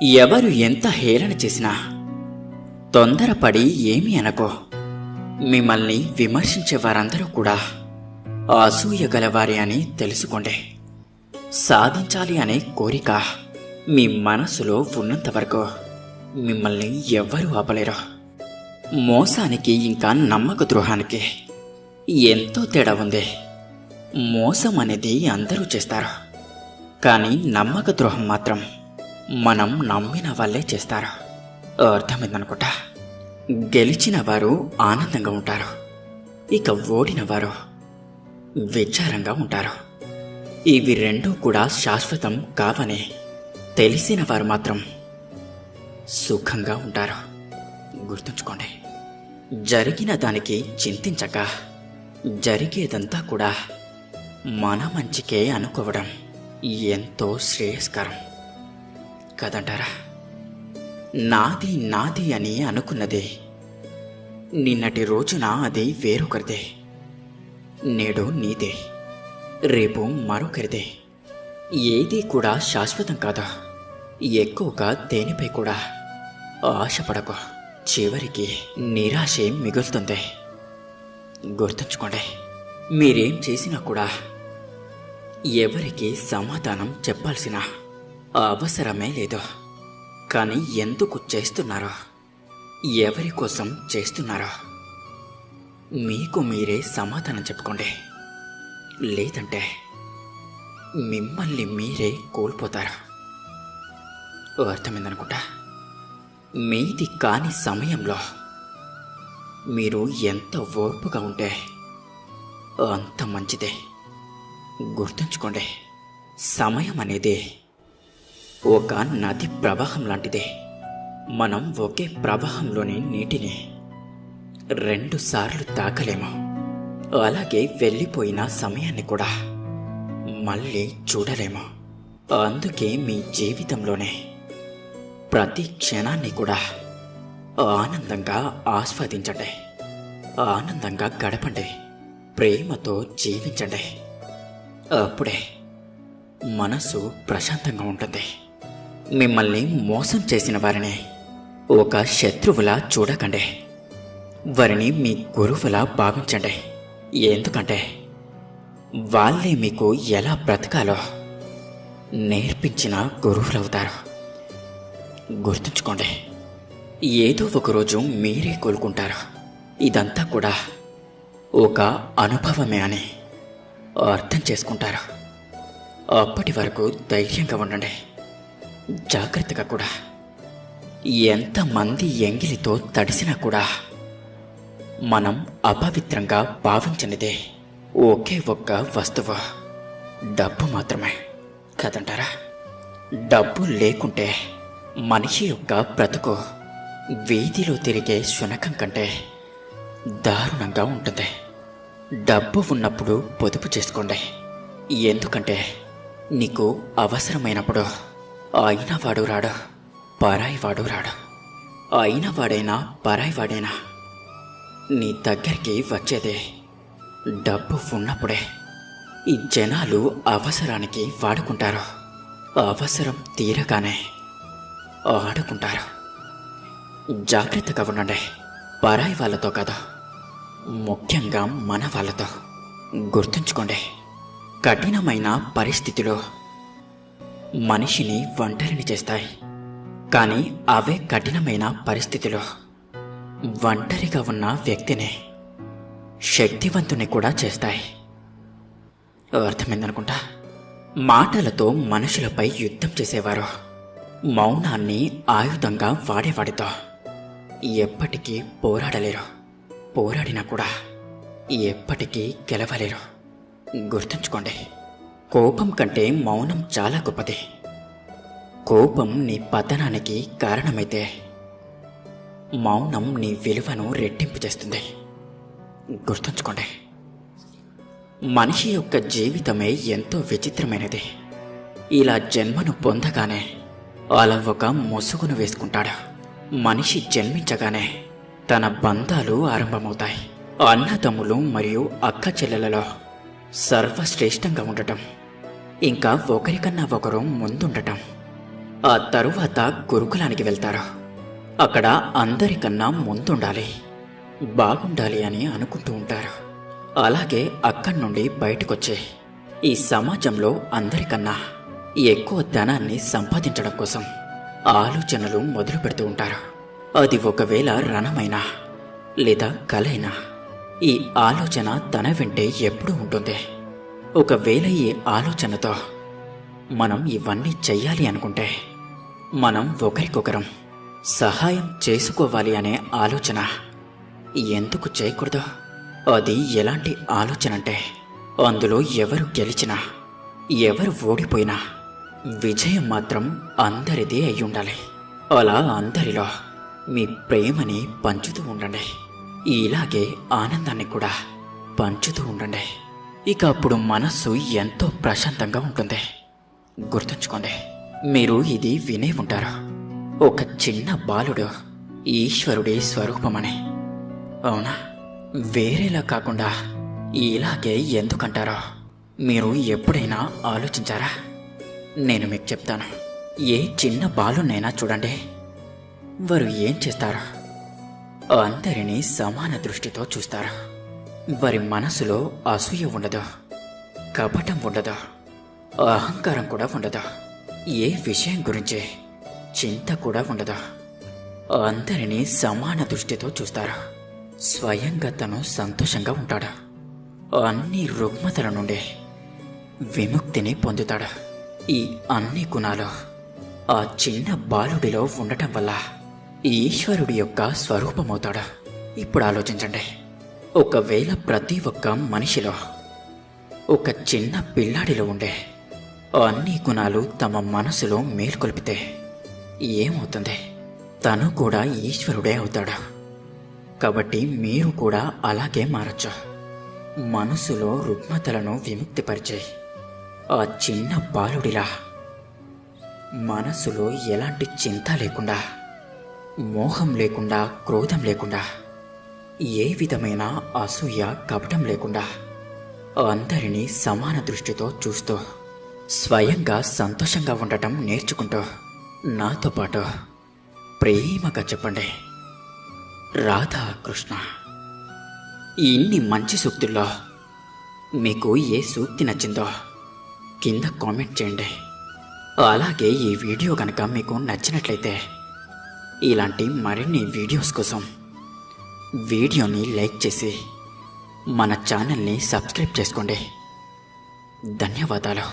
ఎవరు ఎంత హేళన చేసినా తొందరపడి ఏమీ అనకో. మిమ్మల్ని విమర్శించే వారందరూ కూడా అసూయ గలవారి అని తెలుసుకోండి. సాధించాలి అనే కోరిక మీ మనసులో ఉన్నంత వరకు మిమ్మల్ని ఎవ్వరూ ఆపలేరు. మోసానికి ఇంకా నమ్మక ద్రోహానికి ఎంతో తేడా ఉంది. మోసం అనేది అందరూ చేస్తారు, కానీ నమ్మక ద్రోహం మాత్రం మనం నమ్మిన వాళ్ళే చేస్తారు. అర్థమైందనుకుంటా. గెలిచిన వారు ఆనందంగా ఉంటారు, ఇక ఓడిన వారు విచారంగా ఉంటారు. ఇవి రెండూ కూడా శాశ్వతం కావని తెలిసిన వారు మాత్రం సుఖంగా ఉంటారు. గుర్తుంచుకోండి. జరిగిన దానికి చింతించక జరిగేదంతా కూడా మన మంచికే అనుకోవడం ఎంతో శ్రేయస్కరం కదంటారా? నాది నాది అని అనుకున్నది నిన్నటి రోజున అది వేరొకరిదే, నేడు నీదే, రేపు మరొకరిదే. ఏదీ కూడా శాశ్వతం కాదు. ఎక్కువగా దేనిపై కూడా ఆశపడకు, చివరికి నిరాశే మిగులుతుంది. గుర్తుంచుకోండి. మీరేం చేసినా కూడా ఎవరికి సమాధానం చెప్పాల్సిన అవసరమే లేదు. కానీ ఎందుకు చేస్తున్నారో, ఎవరి కోసం చేస్తున్నారో మీకు మీరే సమాధానం చెప్పుకోండి. లేదంటే మిమ్మల్ని మీరే కోల్పోతారు. అర్థమైందనుకుంటా. మీది కాని సమయంలో మీరు ఎంత ఓర్పుగా ఉంటే అంత మంచిదే. గుర్తుంచుకోండి. సమయం అనేది ఒక నది ప్రవాహం లాంటిదే. మనం ఒకే ప్రవాహంలోని నీటిని 2 సార్లు తాకలేము. అలాగే వెళ్ళిపోయిన సమయాన్ని కూడా మళ్ళీ చూడలేము. అందుకే మీ జీవితంలోనే ప్రతి క్షణాన్ని కూడా ఆనందంగా ఆస్వాదించండి, ఆనందంగా గడపండి, ప్రేమతో జీవించండి. అప్పుడే మనసు ప్రశాంతంగా ఉంటుంది. మిమ్మల్ని మోసం చేసిన వారిని ఒక శత్రువులా చూడకండి, వారిని మీ గురువులా భావించండి. ఎందుకంటే వాళ్ళే మీకు ఎలా బ్రతకాలో నేర్పించిన గురువులవుతారు. గుర్తుంచుకోండి. ఏదో ఒకరోజు మీరే కోలుకుంటారు. ఇదంతా కూడా ఒక అనుభవమే అని అర్థం చేసుకుంటారు. అప్పటి వరకు ధైర్యంగా ఉండండి, జాగ్రత్తగా కూడా. ఎంతమంది ఎంగిలితో తడిసినా కూడా మనం అపవిత్రంగా భావించనిదే ఒకే ఒక్క వస్తువు, డబ్బు మాత్రమే కదంటారా? డబ్బు లేకుంటే మనిషి యొక్క బ్రతుకు వీధిలో తిరిగే శునకం కంటే దారుణంగా ఉంటుంది. డబ్బు ఉన్నప్పుడు పొదుపు చేసుకోండి. ఎందుకంటే నీకు అవసరమైనప్పుడు అయినవాడు రాడు, పరాయివాడు రాడు. అయినవాడైనా పరాయివాడైనా నీ దగ్గరికి వచ్చేదే డబ్బు ఉన్నప్పుడే. ఈ జనాలు అవసరానికి వాడుకుంటారు, అవసరం తీరగానే ఆడుకుంటారు. జాగ్రత్తగా ఉండండి. పరాయి వాళ్ళతో కాదు, ముఖ్యంగా మన వాళ్ళతో. గుర్తుంచుకోండి. కఠినమైన పరిస్థితులు మనిషిని ఒంటరిని చేస్తాయి, కానీ అవే కఠినమైన పరిస్థితులు ఒంటరిగా ఉన్న వ్యక్తిని శక్తివంతుని కూడా చేస్తాయి. అర్థమైందనుకుంటా. మాటలతో మనుషులపై యుద్ధం చేసేవారు మౌనాన్ని ఆయుధంగా వాడేవాడితో ఎప్పటికీ పోరాడలేరు. పోరాడినా కూడా ఎప్పటికీ గెలవలేరు. గుర్తుంచుకోండి. కోపం కంటే మౌనం చాలా గొప్పది. కోపం నీ పతనానికి కారణమైతే మౌనం నీ విలువను రెట్టింపు చేస్తుంది. గుర్తుంచుకోండి. మనిషి యొక్క జీవితమే ఎంతో విచిత్రమైనది. ఇలా జన్మను పొందగానే అలా ఒక ముసుగును వేసుకుంటాడు. మనిషి జన్మించగానే తన బంధాలు ఆరంభమవుతాయి. అన్నదమ్ములు మరియు అక్క చెల్లెలలో సర్వశ్రేష్టంగా ఉండటం, ఇంకా ఒకరికన్నా ఒకరు ముందుండటం, ఆ తరువాత గురుకులానికి వెళ్తారు. అక్కడ అందరికన్నా ముందుండాలి, బాగుండాలి అని అనుకుంటూ ఉంటారు. అలాగే అక్కడి నుండి బయటకొచ్చి ఈ సమాజంలో అందరికన్నా ఎక్కువ ధనాన్ని సంపాదించడం కోసం ఆలోచనలు మొదలు పెడుతూ ఉంటారు. అది ఒకవేళ రణమైనా లేదా కలైనా ఈ ఆలోచన తన వెంటే ఎప్పుడూ ఉంటుంది. ఒకవేళ ఈ ఆలోచనతో మనం ఇవన్నీ చెయ్యాలి అనుకుంటే మనం ఒకరికొకరం సహాయం చేసుకోవాలి అనే ఆలోచన ఎందుకు చేయకూడదు? అది ఎలాంటి ఆలోచన అంటే అందులో ఎవరు గెలిచినా ఎవరు ఓడిపోయినా విజయం మాత్రం అందరిదే అయి ఉండాలి. అలా అందరిలో మీ ప్రేమని పంచుతూ ఉండండి. ఇలాగే ఆనందాన్ని కూడా పంచుతూ ఉండండి. ఇక అప్పుడు మనస్సు ఎంతో ప్రశాంతంగా ఉంటుంది. గుర్తుంచుకోండి, మీరు ఇది వినే ఉంటారు, ఒక చిన్న బాలుడు ఈశ్వరుడి స్వరూపమని. అవునా? వేరేలా కాకుండా ఇలాగే ఎందుకంటారో మీరు ఎప్పుడైనా ఆలోచించారా? నేను మీకు చెప్తాను. ఏ చిన్న బాలునైనా చూడండి, వారు ఏం చేస్తారు? అందరినీ సమాన దృష్టితో చూస్తారు. వారి మనసులో అసూయ ఉండదు, కపటం ఉండదు, అహంకారం కూడా ఉండదు. ఏ విషయం గురించి చింత కూడా ఉండదు. అందరినీ సమాన దృష్టితో చూస్తారు. స్వయంగా తను సంతోషంగా ఉంటాడు. అన్ని రుగ్మతల నుండి విముక్తిని పొందుతాడు. ఈ అన్ని గుణాలు ఆ చిన్న బాలుడిలో ఉండటం వల్ల ఈశ్వరుడి యొక్క స్వరూపమవుతాడు. ఇప్పుడు ఆలోచించండి, ఒకవేళ ప్రతి ఒక్క మనిషిలో ఒక చిన్న పిల్లాడిలో ఉండే అన్ని గుణాలు తమ మనసులో మేల్కొల్పితే ఏమవుతుంది? తను కూడా ఈశ్వరుడే అవుతాడు. కాబట్టి మీరు కూడా అలాగే మారచ్చు. మనసులో రుగ్మతలను విముక్తిపరిచే ఆ చిన్న బాలుడిలా మనసులో ఎలాంటి చింత లేకుండా, మోహం లేకుండా, క్రోధం లేకుండా, ఏ విధమైన అసూయ కపటం లేకుండా అందరినీ సమాన దృష్టితో చూస్తూ స్వయంగా సంతోషంగా ఉండటం నేర్చుకుంటూ నాతో పాటు ప్రేమగా చెప్పండి, రాధా కృష్ణ. ఇన్ని మంచి సూక్తుల్లో మీకు ఏ సూక్తి నచ్చిందో కింద కామెంట్ చేయండి. అలాగే ఈ వీడియో కనుక మీకు నచ్చినట్లయితే ఇలాంటి మరిన్ని వీడియోస్ కోసం వీడియోని లైక్ చేసి మన ఛానల్ని సబ్స్క్రైబ్ చేసుకోండి. ధన్యవాదాలు.